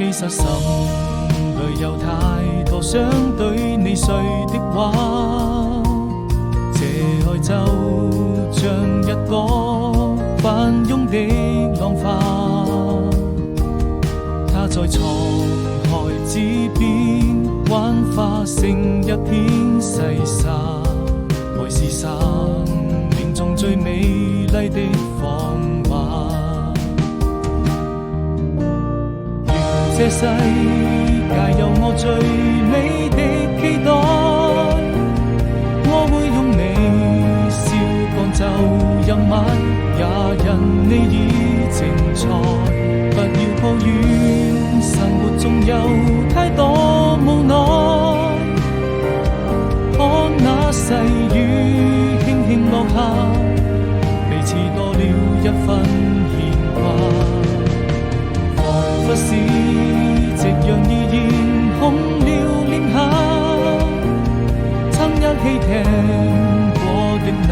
其實心裏有太多想對你說的話，這愛就像一個翻湧的浪花，它在滄海之邊幻化成一片細沙，愛是生命中最美麗的謊話。願這世界有我最美的期待，我會用你笑趕走陰霾，也因你已精彩。不要抱怨生活中有太多無奈，看那細雨輕輕落下，彼此多了一分牽掛。彷彿是夕陽已染紅了臉頰，曾一起聽過的那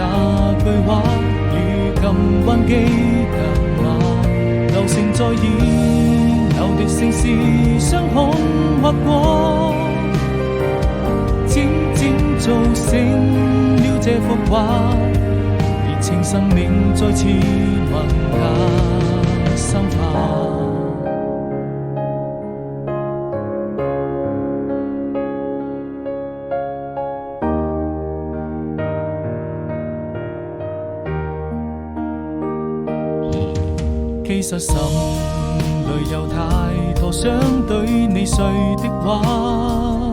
句話，如今還記得嗎？流星在演有的城市雙空劃過，漸漸造成了這幅畫，熱情生命再次萌芽生發。其實心裏有太多想對你說的話，